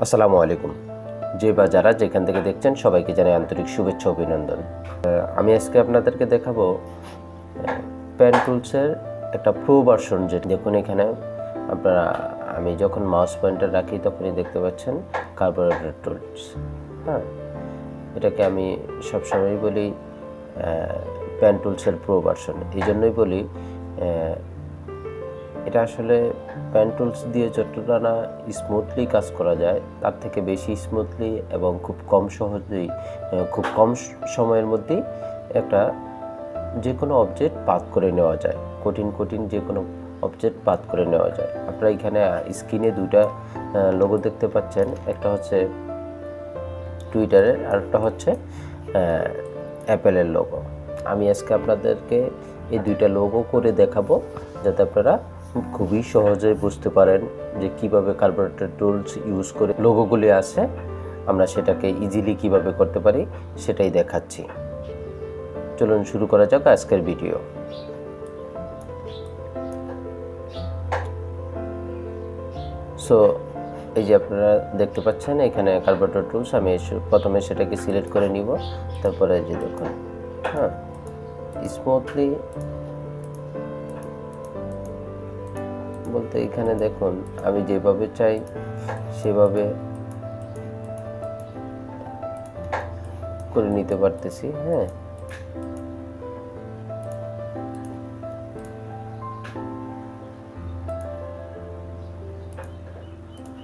আসসালামু আলাইকুম। যে বা যারা যেখান থেকে দেখছেন সবাইকে জানাই আন্তরিক শুভেচ্ছা অভিনন্দন। আমি আজকে আপনাদেরকে দেখাবো পেন টুলসের একটা প্রো ভার্সন। যে দেখুন এখানে আপনারা, আমি যখন মাউস পয়েন্টার রাখি তখনই দেখতে পাচ্ছেন কার্বোরেটর টুলস। হ্যাঁ, এটাকে আমি সবসময়ই বলি পেন টুলসের প্রো ভার্সন। এই জন্যই বলি এটা আসলে পেন টুলস দিয়ে যতটা না স্মুথলি কাজ করা যায় তার থেকে বেশি স্মুথলি এবং খুব কম সহজেই, খুব কম সময়ের মধ্যেই একটা যে কোনো অবজেক্ট পাথ করে নেওয়া যায়। কঠিন যে কোনো অবজেক্ট পাথ করে নেওয়া যায়। আপনারা এখানে স্ক্রিনে দুইটা লোগো দেখতে পাচ্ছেন, একটা হচ্ছে টুইটারের আর একটা হচ্ছে অ্যাপেলের লোগো। আমি আজকে আপনাদেরকে এই দুইটা লোগো করে দেখাবো যাতে আপনারা খুবই সহজে বুঝতে পারেন যে কিভাবে কার্বোরেটর টুলস ইউজ করে লোগোগুলি আছে আমরা সেটাকে ইজিলি কিভাবে করতে পারি সেটাই দেখাচ্ছি। চলুন শুরু করা যাক আজকের ভিডিও। সো এই যে আপনারা দেখতে পাচ্ছেন এখানে কার্বোরেটর টুলস। আমি প্রথমে সেটাকে সিলেক্ট করে নিব, তারপরে যে দেখুন হ্যাঁ স্মুথলি বলতে এখানে দেখুন আমি যেভাবে চাই সেভাবে করে নিতে পারতেছি। হ্যাঁ,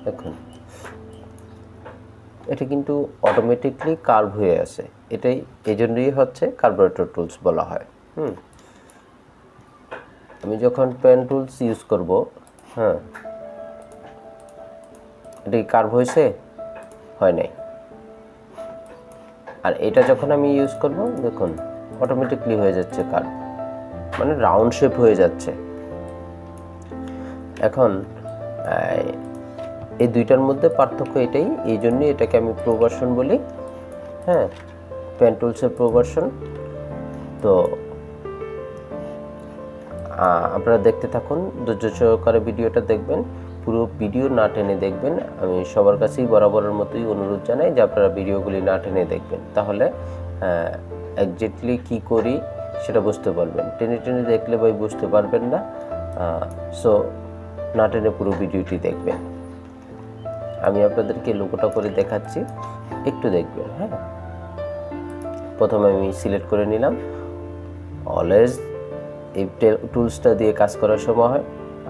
দেখুন এটা কিন্তু অটোমেটিকলি কার্ভ হয়ে আসে। এটাই এই জন্যই হচ্ছে কার্বোরেটর টুলস বলা হয়। আমি যখন পেন টুলস ইউজ করব, হ্যাঁ এটা কি কার্ভ হয়েছে? হয় নাই। আর এটা যখন আমি ইউজ করব দেখুন অটোমেটিকলি হয়ে যাচ্ছে কার্ভ, মানে রাউন্ড শেপ হয়ে যাচ্ছে। এখন এই দুইটার মধ্যে পার্থক্য এটাই, এই জন্যই এটাকে আমি প্রো ভার্সন বলি। হ্যাঁ, পেন টুলসের প্রো ভার্সন। তো আপনারা দেখতে থাকুন, ধৈর্য সহকারে ভিডিওটা দেখবেন, পুরো ভিডিও না টেনে দেখবেন। আমি সবার কাছেই বরাবরের মতোই অনুরোধ জানাই যে আপনারা ভিডিওগুলি না টেনে দেখবেন, তাহলে একজ্যাক্টলি কী করি সেটা বুঝতে পারবেন। টেনে টেনে দেখলে ভাই বুঝতে পারবেন না। সো না টেনে পুরো ভিডিওটি দেখবেন। আমি আপনাদেরকে লোগোটা করে দেখাচ্ছি, একটু দেখবেন। হ্যাঁ, প্রথমে আমি সিলেক্ট করে নিলাম। অলওয়েজ এই টুলসটা দিয়ে কাজ করার সময়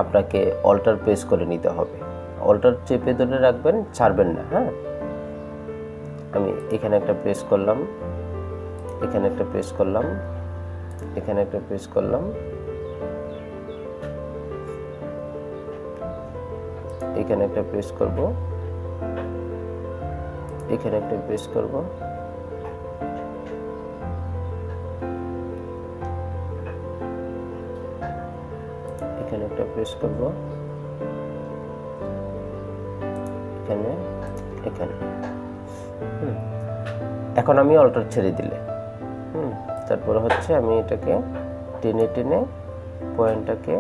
আপনাকে অল্টার প্রেস করে নিতে হবে। অল্টার চেপে ধরে রাখবেন, ছাড়বেন না। হ্যাঁ, আমি এখানে একটা প্রেস করলাম, এখানে একটা প্রেস করলাম, এখানে একটা প্রেস করলাম, এখানে একটা প্রেস করব, এখানে একটা প্রেস করব, এখানে একটা প্রেস করব, এখানে এখানে। এখন আমি অল্টার ছেড়ে দিলে তারপর হচ্ছে আমি এটাকে টেনে টেনে পয়েন্টটাকে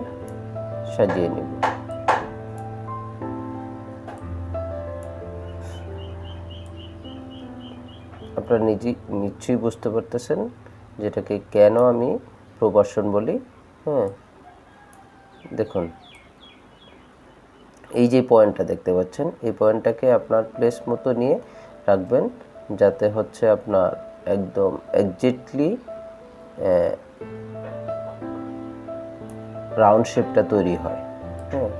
সাজিয়ে নিব। আপনারা নিশ্চয়ই বুঝতে পারতেছেন যেটাকে কেন আমি প্রো ভার্সন বলি। হ্যাঁ, দেখুন এই যে পয়েন্টটা দেখতে পাচ্ছেন, এই পয়েন্টটাকে আপনার প্লেস মতো নিয়ে রাখবেন যাতে হচ্ছে আপনার একদম একজ্যাক্টলি রাউন্ড শেপটা তৈরি হয়। হ্যাঁ,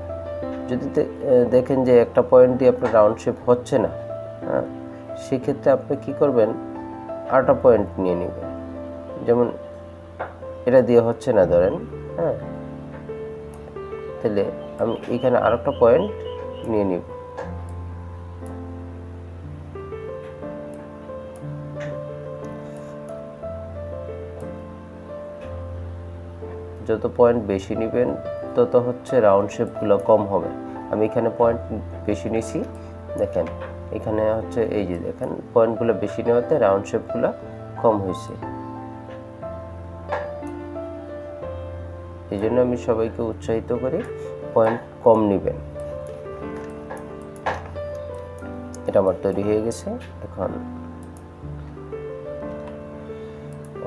যদি দেখেন যে একটা পয়েন্ট দিয়ে আপনার রাউন্ড শেপ হচ্ছে না, হ্যাঁ সেক্ষেত্রে আপনি কি করবেন, আরেকটা পয়েন্ট নিয়ে নেবেন। যেমন এটা দিয়ে হচ্ছে না ধরেন, হ্যাঁ তাহলে আমি এখানে আরেকটা পয়েন্ট নিয়ে নিব। যত পয়েন্ট বেশি নেবেন তত হচ্ছে রাউন্ড শেপগুলো কম হবে। আমি এখানে পয়েন্ট বেশি নিছি, দেখেন এখানে হচ্ছে এই যে দেখেন পয়েন্টগুলো বেশি নেওয়াতে রাউন্ড শেপগুলো কম হয়েছে। এই জন্য আমি সবাইকে উৎসাহিত করি পয়েন্ট কম নেবেন। এটা আমার তৈরি হয়ে গেছে। এখন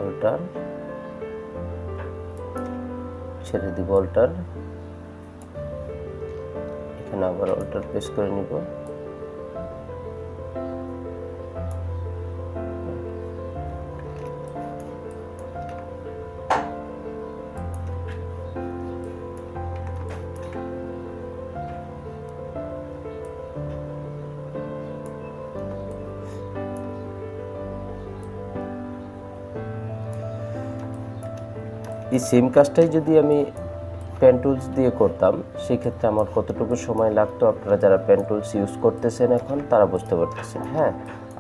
অল্টার ছেড়ে দিব, অল্টার, এখানে আবার অল্টার প্রেস করে নিব। এই সেম কাজটাই যদি আমি পেন টুলস দিয়ে করতাম, সেক্ষেত্রে আমার কতটুকু সময় লাগতো আপনারা যারা পেন টুলস ইউজ করতেছেন এখন তারা বুঝতে পারতেছেন। হ্যাঁ,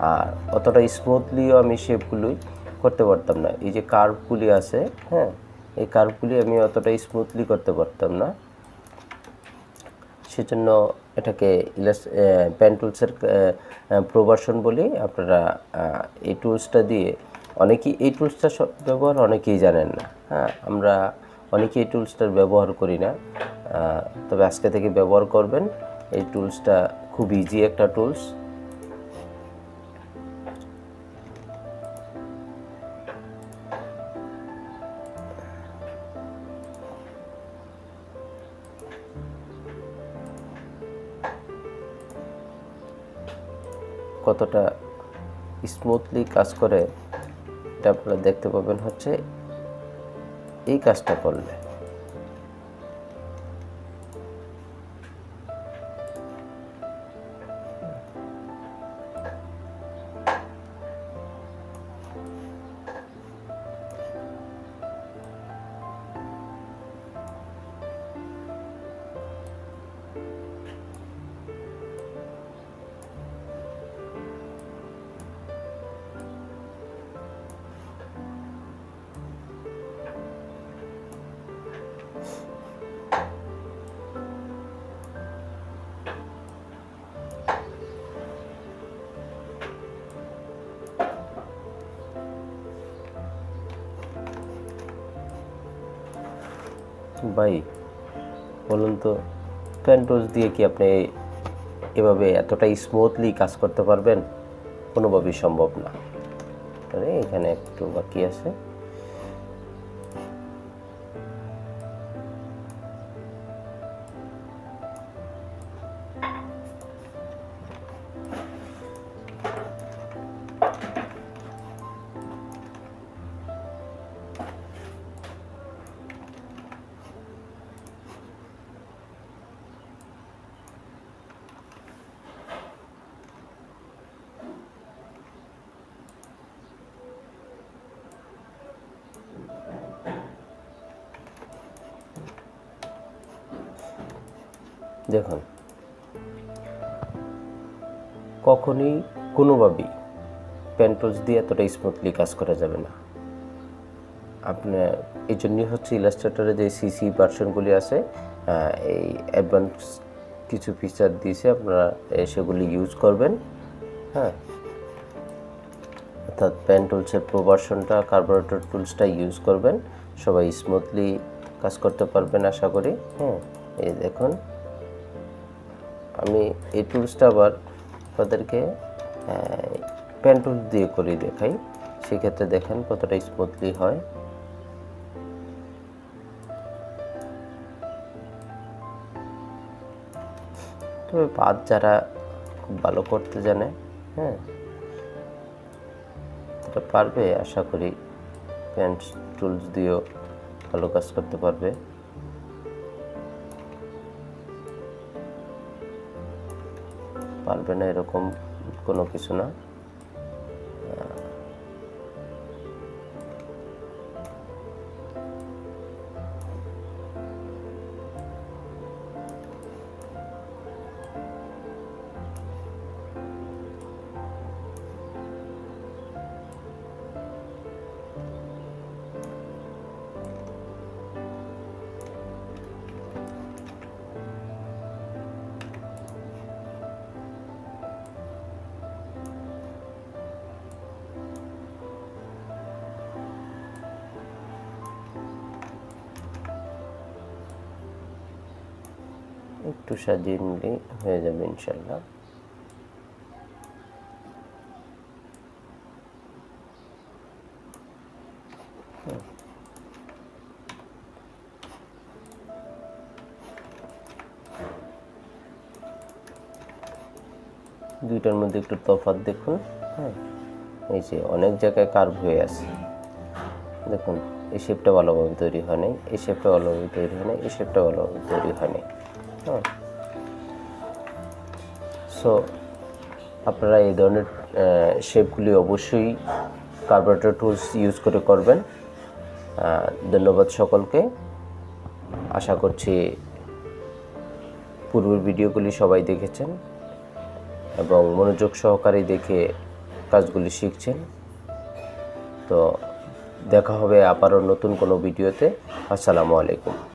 আর অতটা স্মুথলিও আমি শেপগুলোই করতে পারতাম না। এই যে কার্ভগুলি আছে, হ্যাঁ, এই কার্ভগুলি আমি অতটা স্মুথলি করতে পারতাম না। সেজন্য এটাকে পেন টুলসের প্রোভার্সন বলি। আপনারা এই টুলসটা দিয়ে অনেকেই এই টুলসটা ব্যবহার অনেকেই জানেন না। হ্যাঁ, আমরা অনেকেই এই টুলসটার ব্যবহার করি না, তবে আজকে থেকে ব্যবহার করবেন। এই টুলসটা খুব ইজি একটা টুলস। কতটা স্মুথলি কাজ করে এটা আপনারা দেখতে পাবেন হচ্ছে এই কাজটা করলে। ভাই বলুন তো, পেন টুলস দিয়ে কি আপনি এভাবে এতটা স্মুথলি কাজ করতে পারবেন? কোনোভাবেই সম্ভব না। আরে এখানে একটু বাকি আছে। দেখুন, কখনই কোনোভাবেই পেন টুলস দিয়ে এতটা স্মুথলি কাজ করা যাবে না। আপনার এই জন্যই হচ্ছে ইলাস্ট্রেটরে যে সিসি ভার্সনগুলি আছে, এই অ্যাডভান্স কিছু ফিচার দিয়েছে, আপনারা সেগুলি ইউজ করবেন। হ্যাঁ, অর্থাৎ পেন টুলসের প্রো ভার্সনটা, কার্বোরেটর টুলসটা ইউজ করবেন, সবাই স্মুথলি কাজ করতে পারবেন আশা করি। হ্যাঁ, এই দেখুন আমি এই টুলসটা আবার আপনাদেরকে পেন টুলস দিয়ে করে দেখাই, সেক্ষেত্রে দেখেন কতটা স্মুথলি হয়। তবে পাত যারা খুব ভালো করতে জানে, হ্যাঁ, এটা পারবে আশা করি পেন টুলস দিয়েও ভালো কাজ করতে পারবে। পারবে না এরকম কোনো কিছু না। একটু সাজিয়ে নিলে হয়ে যাবে ইনশাল্লাহ। দুইটার মধ্যে একটু তফাৎ দেখুন। হ্যাঁ, এই যে অনেক জায়গায় কার্ভ হয়ে আছে, দেখুন এই শেপটা ভালোভাবে তৈরি হয় নাই, এই শেপটা ভালোভাবে তৈরি হয় নাই, এই শেপটা ভালোভাবে তৈরি হয় নাই। হ্যাঁ, সো আপনারা এই ধরনের শেপগুলি অবশ্যই কার্বুরেটর টুলস ইউজ করে করবেন। ধন্যবাদ সকলকে। আশা করছি পূর্বের ভিডিওগুলি সবাই দেখেছেন এবং মনোযোগ সহকারে দেখে কাজগুলি শিখছেন। তো দেখা হবে আবারও নতুন কোনো ভিডিওতে। আসসালামু আলাইকুম।